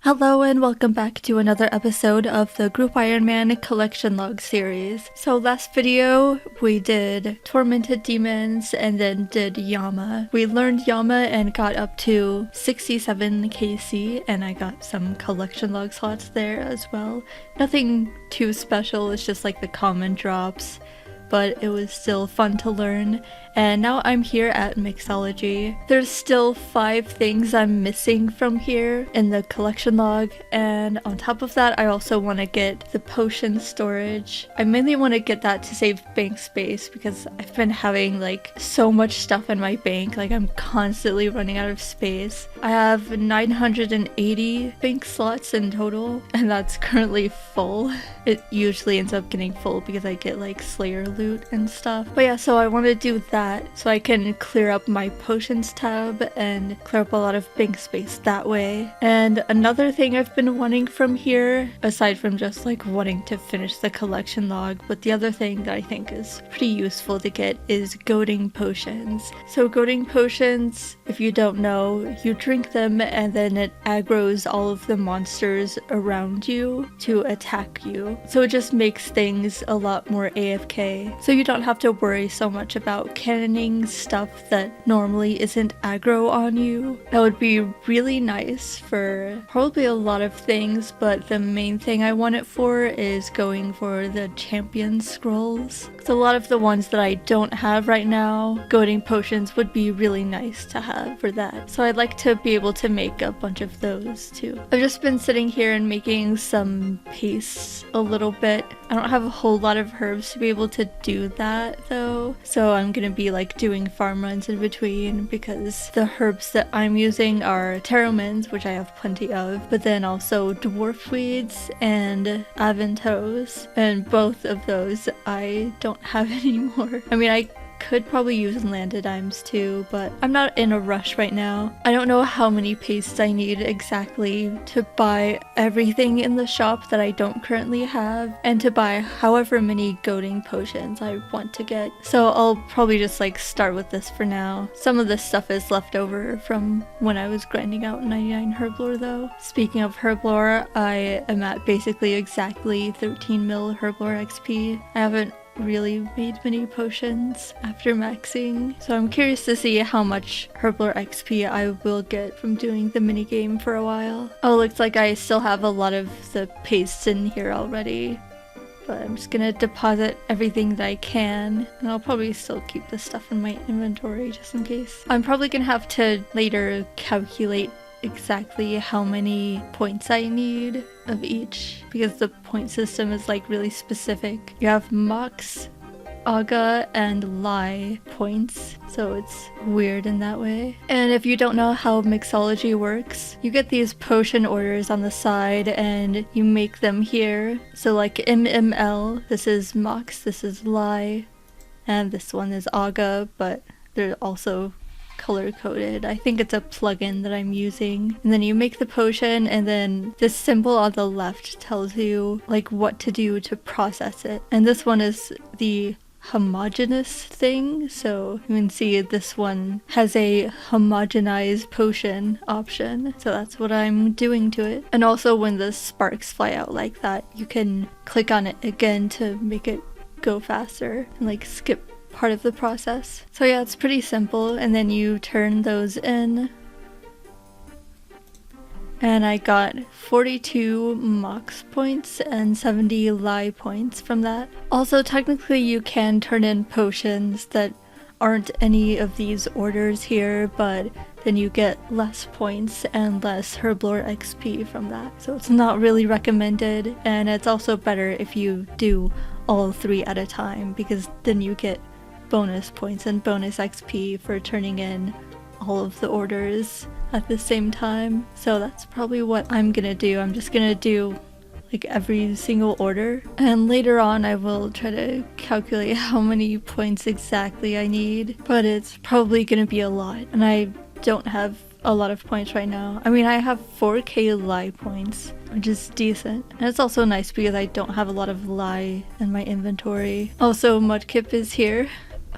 Hello and welcome back to another episode of the Group Iron Man Collection Log series. So last video we did Tormented Demons and then did Yama. We learned Yama and got up to 67 KC and I got some collection log slots there as well. Nothing too special, it's just like the common drops, but it was still fun to learn. And now I'm here at Mixology. There's still 5 things I'm missing from here in the collection log, and on top of that I also want to get the potion storage. I mainly want to get that to save bank space because I've been having like so much stuff in my bank, like I'm constantly running out of space. I have 980 bank slots in total and that's currently full. It usually ends up getting full because I get like Slayer loot and stuff. But yeah, so I want to do that so I can clear up my potions tab and clear up a lot of bank space that way. And another thing I've been wanting from here, aside from just like wanting to finish the collection log, but the other thing that I think is pretty useful to get is goading potions. So goading potions, if you don't know, you drink them and then it aggroes all of the monsters around you to attack you. So it just makes things a lot more AFK. So you don't have to worry so much about cannoning stuff that normally isn't aggro on you. That would be really nice for probably a lot of things, but the main thing I want it for is going for the champion scrolls. So a lot of the ones that I don't have right now, goading potions would be really nice to have for that. So I'd like to be able to make a bunch of those too. I've just been sitting here and making some pastes a little bit. I don't have a whole lot of herbs to be able to do that though, so I'm gonna be like doing farm runs in between because the herbs that I'm using are teromins, which I have plenty of, but then also dwarf weeds and aventos, and both of those I don't have anymore. I mean, I could probably use landidimes too, but I'm not in a rush right now. I don't know how many pastes I need exactly to buy everything in the shop that I don't currently have, and to buy however many goading potions I want to get. So I'll probably just like start with this for now. Some of this stuff is left over from when I was grinding out 99 herblore though. Speaking of herblore, I am at basically exactly 13 mil herblore XP. I haven't really made many potions after maxing, so I'm curious to see how much herblore XP I will get from doing the minigame for a while. Oh, looks like I still have a lot of the pastes in here already, but I'm just gonna deposit everything that I can, and I'll probably still keep this stuff in my inventory just in case. I'm probably gonna have to later calculate exactly how many points I need of each because the point system is like really specific. You have Mox, Aga, and Lie points, so it's weird in that way. And if you don't know how Mixology works, you get these potion orders on the side and you make them here. So like MML, this is Mox, this is Lie, and this one is Aga, but they're also color coded. I think it's a plugin that I'm using. And then you make the potion, and then this symbol on the left tells you like what to do to process it. And this one is the homogeneous thing, so you can see this one has a homogenize potion option, so that's what I'm doing to it. And also when the sparks fly out like that, you can click on it again to make it go faster and like skip part of the process. So yeah, it's pretty simple, and then you turn those in. And I got 42 Mox points and 70 Lie points from that. Also, technically you can turn in potions that aren't any of these orders here, but then you get less points and less herblore XP from that. So it's not really recommended, and it's also better if you do all 3 at a time because then you get bonus points and bonus XP for turning in all of the orders at the same time. So that's probably what I'm gonna do. I'm just gonna do like every single order, and later on I will try to calculate how many points exactly I need, but it's probably gonna be a lot, and I don't have a lot of points right now. I mean, I have 4k Lie points, which is decent, and it's also nice because I don't have a lot of Lie in my inventory. Also, Mudkip is here.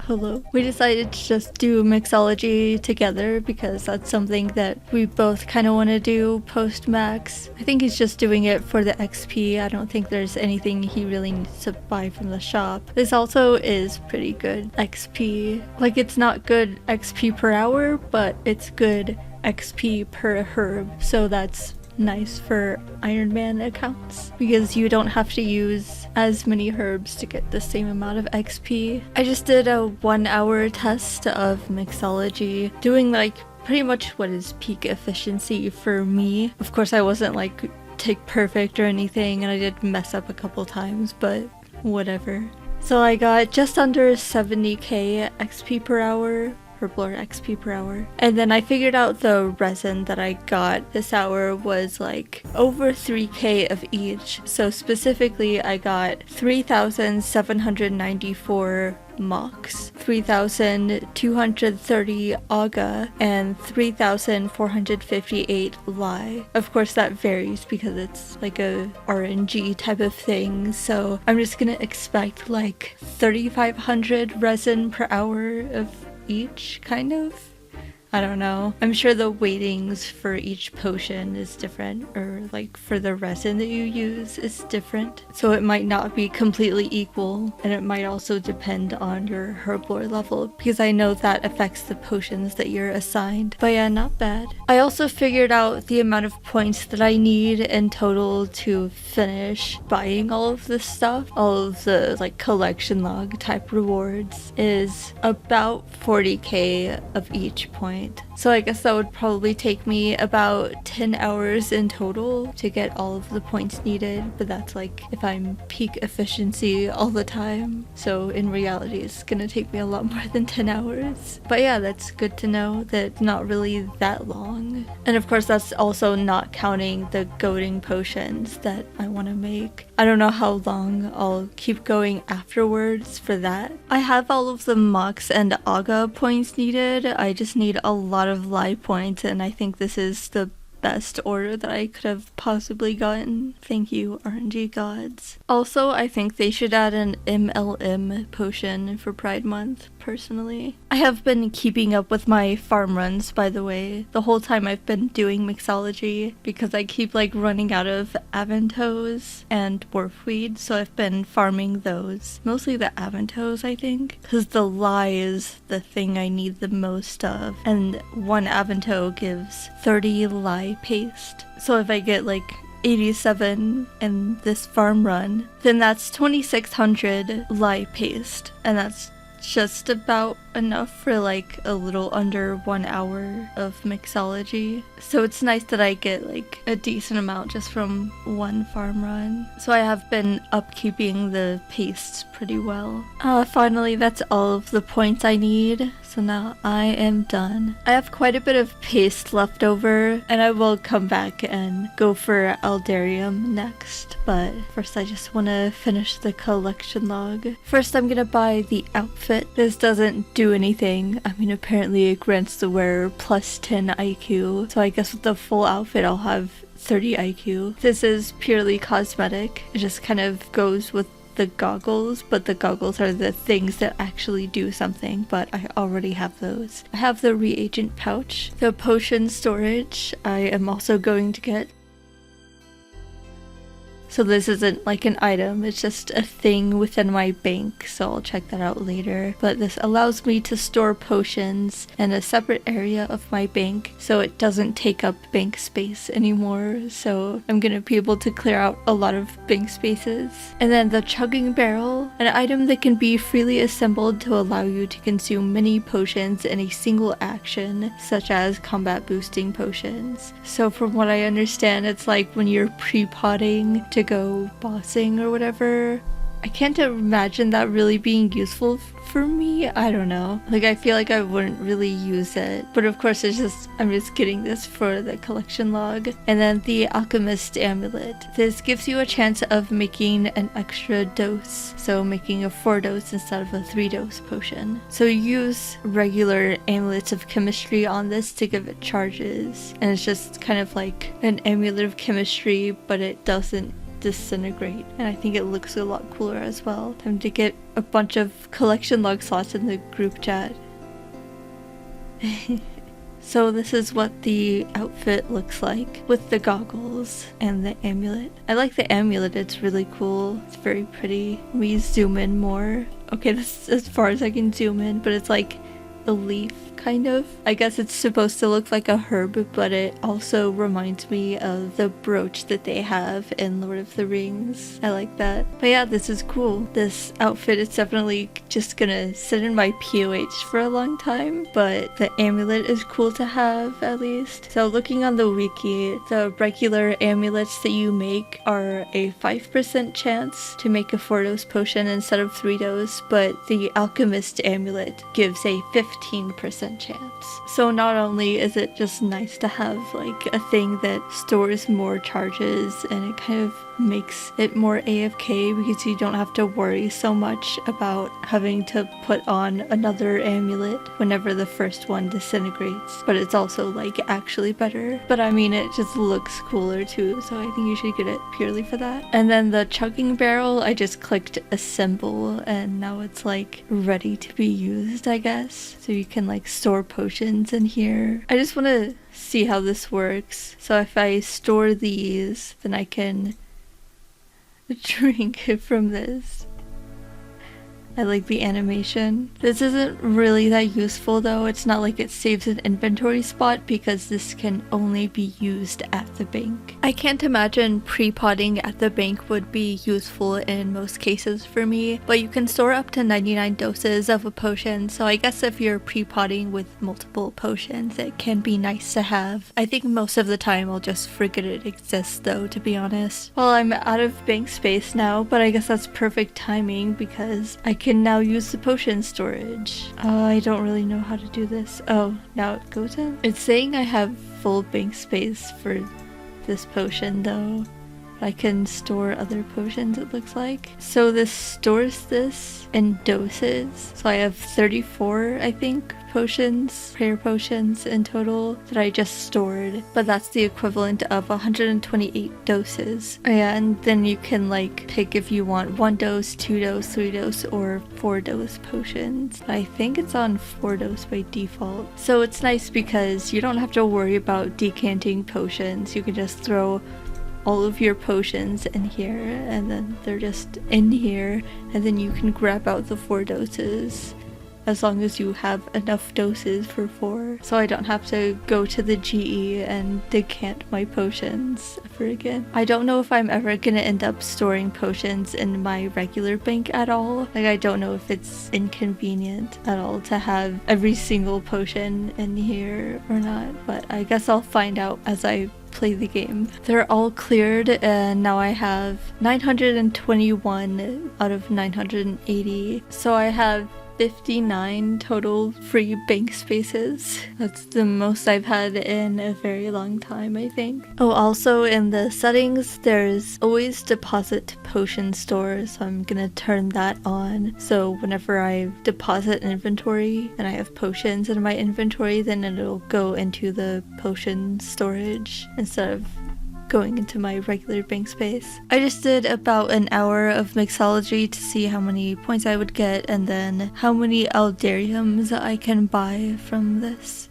hello. We decided to just do Mixology together because that's something that we both kind of want to do post-max. I think he's just doing it for the XP. I don't think there's anything he really needs to buy from the shop. This also is pretty good XP. Like, it's not good XP per hour, but it's good XP per herb. So that's nice for Iron Man accounts because you don't have to use as many herbs to get the same amount of XP. I just did a 1 hour test of Mixology, doing like pretty much what is peak efficiency for me. Of course, I wasn't like tick perfect or anything, and I did mess up a couple times, but whatever. So I got just under 70k XP per hour, Herblore XP per hour. And then I figured out the resin that I got this hour was like over 3k of each. So specifically I got 3,794 mox, 3,230 aga, and 3,458 lye. Of course that varies because it's like a RNG type of thing, so I'm just gonna expect like 3,500 resin per hour of each, kind of. I don't know. I'm sure the weightings for each potion is different, or like for the resin that you use is different. So it might not be completely equal, and it might also depend on your herblore level, because I know that affects the potions that you're assigned. But yeah, not bad. I also figured out the amount of points that I need in total to finish buying all of this stuff. All of the like collection log type rewards is about 40k of each point. So I guess that would probably take me about 10 hours in total to get all of the points needed, but that's like if I'm peak efficiency all the time. So in reality it's gonna take me a lot more than 10 hours. But yeah, that's good to know that it's not really that long. And of course that's also not counting the goading potions that I want to make. I don't know how long I'll keep going afterwards for that. I have all of the mox and aga points needed. I just need a lot of lye points, and I think this is the best order that I could have possibly gotten. Thank you, RNG gods. Also, I think they should add an MLM potion for Pride Month, personally. I have been keeping up with my farm runs, by the way, the whole time I've been doing Mixology, because I keep like running out of Avantos and Dwarfweed, so I've been farming those. Mostly the Avantos, I think, because the lye is the thing I need the most of, and one Avanto gives 30 lye paste. So if I get like 87 in this farm run, then that's 2,600 lye paste, and that's just about enough for like a little under 1 hour of Mixology. So it's nice that I get like a decent amount just from one farm run. So I have been upkeeping the pastes pretty well. Finally, that's all of the points I need. So now I am done. I have quite a bit of paste left over, and I will come back and go for Aldarium next. But first I just want to finish the collection log. First I'm gonna buy the outfit. This doesn't do anything. I mean, apparently it grants the wearer plus 10 IQ. So I guess with the full outfit I'll have 30 IQ. This is purely cosmetic. It just kind of goes with the goggles, but the goggles are the things that actually do something, but I already have those. I have the reagent pouch. The potion storage I am also going to get. So this isn't like an item, it's just a thing within my bank, so I'll check that out later. But this allows me to store potions in a separate area of my bank, so it doesn't take up bank space anymore. So I'm gonna be able to clear out a lot of bank spaces. And then the chugging barrel, an item that can be freely assembled to allow you to consume many potions in a single action, such as combat boosting potions. So from what I understand, it's like when you're pre-potting to go bossing or whatever. I can't imagine that really being useful for me. I don't know. Like, I feel like I wouldn't really use it. But of course, I'm just getting this for the collection log. And then the Alchemist Amulet. This gives you a chance of making an extra dose. So making a 4-dose instead of a 3-dose potion. So you use regular amulets of chemistry on this to give it charges. And it's just kind of like an amulet of chemistry, but it doesn't disintegrate, and I think it looks a lot cooler as well. Time to get a bunch of collection log slots in the group chat. So this is what the outfit looks like with the goggles and the amulet. I like the amulet, it's really cool. It's very pretty. We zoom in more. Okay, this is as far as I can zoom in, but it's like a leaf, kind of. I guess it's supposed to look like a herb, but it also reminds me of the brooch that they have in Lord of the Rings. I like that. But yeah, this is cool. This outfit is definitely just gonna sit in my POH for a long time, but the amulet is cool to have at least. So looking on the wiki, the regular amulets that you make are a 5% chance to make a 4-dose potion instead of 3-dose, but the alchemist amulet gives a 15% chance. So not only is it just nice to have like a thing that stores more charges, and it kind of makes it more AFK because you don't have to worry so much about having to put on another amulet whenever the first one disintegrates, but it's also like actually better. But I mean, it just looks cooler too, so I think you should get it purely for that. And then the chugging barrel, I just clicked assemble and now it's like ready to be used, I guess. So you can like store potions in here. I just want to see how this works. So if I store these, then I can drink from this. I like the animation. This isn't really that useful though. It's not like it saves an inventory spot because this can only be used at the bank. I can't imagine pre-potting at the bank would be useful in most cases for me, but you can store up to 99 doses of a potion, so I guess if you're pre-potting with multiple potions, it can be nice to have. I think most of the time I'll just forget it exists though, to be honest. Well, I'm out of bank space now, but I guess that's perfect timing because I can now use the potion storage. I don't really know how to do this. Oh, now it goes in. It's saying I have full bank space for this potion though. I can store other potions, it looks like. So this stores this in doses. So I have 34, I think, potions, prayer potions in total that I just stored. But that's the equivalent of 128 doses. Oh yeah, and then you can like pick if you want 1 dose, 2 dose, 3 dose, or 4 dose potions. I think it's on 4 dose by default. So it's nice because you don't have to worry about decanting potions. You can just throw all of your potions in here and then they're just in here, and then you can grab out the 4 doses as long as you have enough doses for 4. So I don't have to go to the GE and decant my potions ever again. I don't know if I'm ever gonna end up storing potions in my regular bank at all. Like, I don't know if it's inconvenient at all to have every single potion in here or not, but I guess I'll find out as I play the game. They're all cleared and now I have 921 out of 980. So I have 59 total free bank spaces. That's the most I've had in a very long time, I think. Oh, also in the settings, there's always deposit potion store, so I'm gonna turn that on. So whenever I deposit inventory and I have potions in my inventory, then it'll go into the potion storage instead of going into my regular bank space. I just did about an hour of Mixology to see how many points I would get and then how many Aldariums I can buy from this.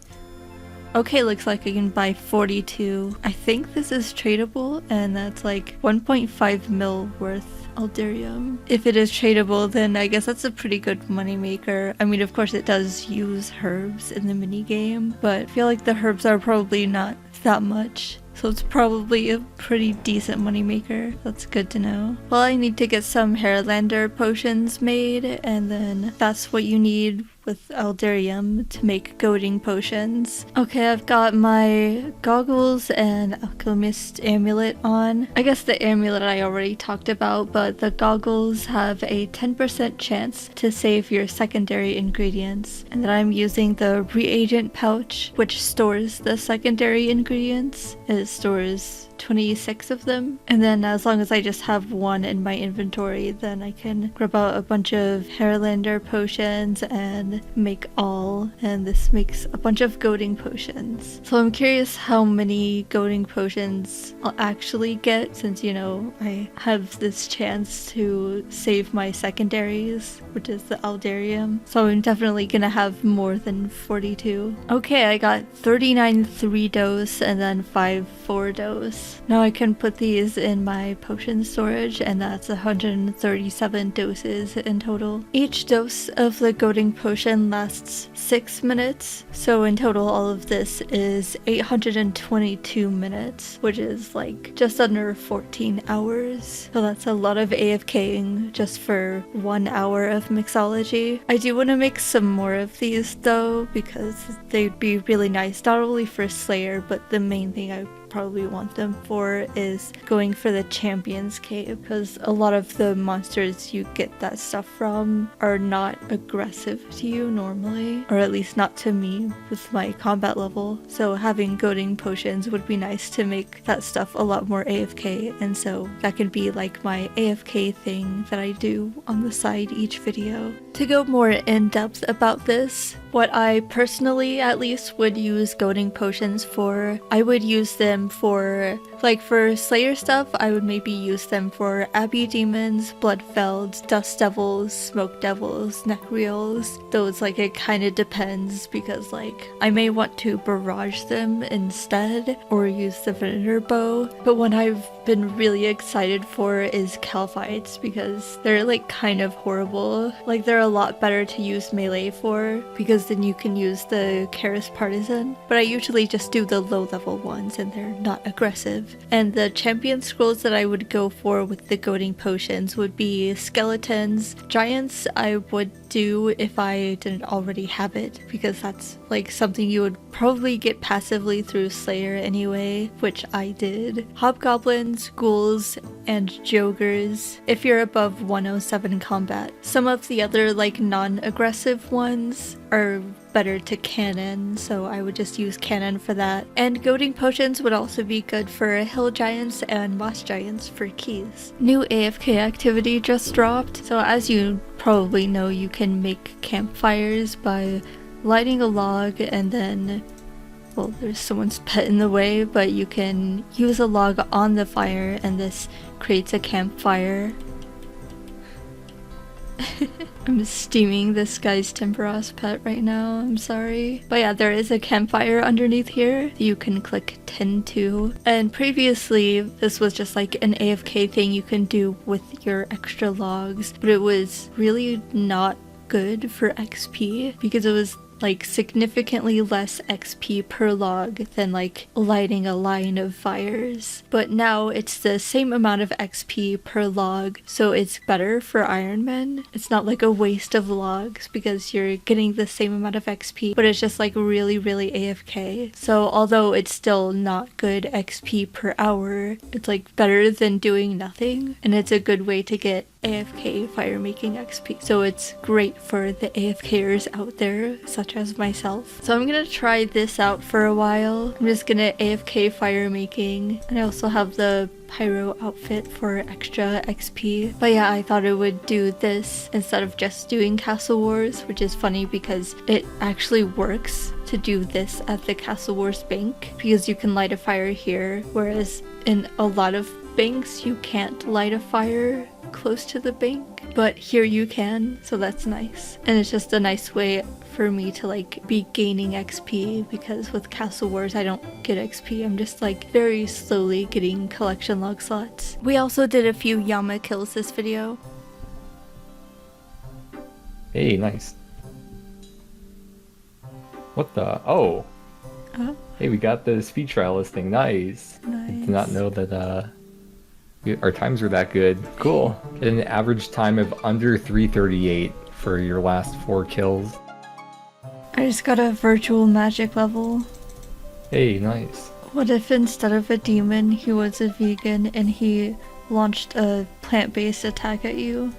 Okay, looks like I can buy 42. I think this is tradable and that's like 1.5 mil worth Aldarium. If it is tradable, then I guess that's a pretty good money maker. I mean, of course it does use herbs in the minigame, but I feel like the herbs are probably not that much. So it's probably a pretty decent moneymaker. That's good to know. Well, I need to get some Hairlander potions made, and then that's what you need with Aldarium to make goading potions. Okay, I've got my goggles and alchemist amulet on. I guess the amulet I already talked about, but the goggles have a 10% chance to save your secondary ingredients. And then I'm using the reagent pouch, which stores the secondary ingredients. It stores 26 of them. And then as long as I just have one in my inventory, then I can grab out a bunch of Hairlander potions and make all. And this makes a bunch of goading potions. So I'm curious how many goading potions I'll actually get, since, you know, I have this chance to save my secondaries, which is the Aldarium. So I'm definitely gonna have more than 42. Okay, I got 39 3-dose and then 5 4-dose. Now I can put these in my potion storage, and that's 137 doses in total. Each dose of the goading potion lasts 6 minutes, so in total all of this is 822 minutes, which is like just under 14 hours. So that's a lot of AFKing just for 1 hour of Mixology. I do want to make some more of these though, because they'd be really nice, not only for Slayer, but the main thing I probably want them for is going for the Champions Cave, because a lot of the monsters you get that stuff from are not aggressive to you normally, or at least not to me with my combat level. So having goading potions would be nice to make that stuff a lot more AFK, and so that could be like my AFK thing that I do on the side each video. To go more in depth about this, what I personally at least would use goading potions for, I would use them for, like for Slayer stuff, I would maybe use them for Abbey Demons, Bloodfelds, Dust Devils, Smoke Devils, Necreals. Those, like, it kind of depends, because like I may want to barrage them instead or use the Venator Bow. But one I've been really excited for is Calphites, because they're like kind of horrible. Like they're a lot better to use melee for, because then you can use the Karis Partisan, but I usually just do the low level ones and they're not aggressive. And the champion scrolls that I would go for with the goading potions would be skeletons. Giants I would do if I didn't already have it, because that's like something you would probably get passively through Slayer anyway, which I did. Hobgoblins, ghouls, and Jogers if you're above 107 combat. Some of the other like non-aggressive ones are better to cannon, so I would just use cannon for that. And goading potions would also be good for hill giants and moss giants for keys. New AFK activity just dropped, so as you probably know, you can make campfires by lighting a log and then, well, there's someone's pet in the way, but you can use a log on the fire and this creates a campfire. I'm steaming this guy's Timberos pet right now, I'm sorry. But yeah, there is a campfire underneath here you can click tend to. And previously, this was just like an AFK thing you can do with your extra logs, but it was really not good for XP because it was like significantly less XP per log than like lighting a line of fires. But now it's the same amount of XP per log, so it's better for Iron Men. It's not like a waste of logs because you're getting the same amount of XP, but it's just like really AFK. So although it's still not good XP per hour, it's like better than doing nothing, and it's a good way to get AFK firemaking XP. So it's great for the AFKers out there, such as myself. So I'm gonna try this out for a while. I'm just gonna AFK firemaking, and I also have the pyro outfit for extra XP. But yeah, I thought I would do this instead of just doing Castle Wars, which is funny because it actually works to do this at the Castle Wars bank, because you can light a fire here, whereas in a lot of banks you can't light a fire close to the bank, but here you can, so that's nice. And it's just a nice way for me to like be gaining XP, because with Castle Wars I don't get XP, I'm just like very slowly getting collection log slots. We also did a few Yama kills this video. Hey, nice. What the? Oh! Hey, we got the speed trial listing. Nice! I did not know that our times were that good. Cool. Get an average time of under 3:38 for your last 4 kills. I just got a virtual magic level. Hey, nice. What if instead of a demon he was a vegan and he launched a plant-based attack at you?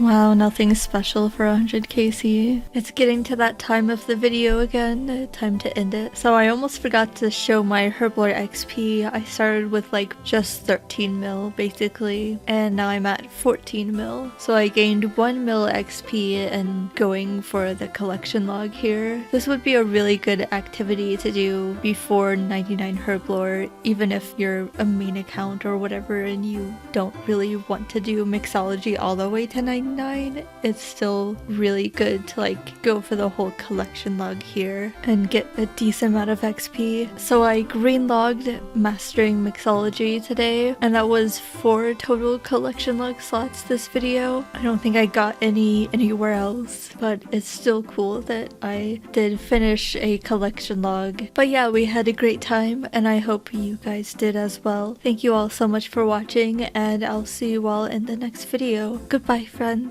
Wow, nothing special for 100 KC. It's getting to that time of the video again, time to end it. So I almost forgot to show my Herblore XP. I started with like just 13 mil basically, and now I'm at 14 mil. So I gained 1 mil XP and going for the collection log here. This would be a really good activity to do before 99 Herblore, even if you're a main account or whatever and you don't really want to do Mixology all the way to 99. It's still really good to like go for the whole collection log here and get a decent amount of XP. So I green logged mastering Mixology today, and that was 4 total collection log slots this video. I don't think I got anywhere else, but it's still cool that I did finish a collection log. But yeah, we had a great time and I hope you guys did as well. Thank you all so much for watching, and I'll see you all in the next video. Goodbye, friends.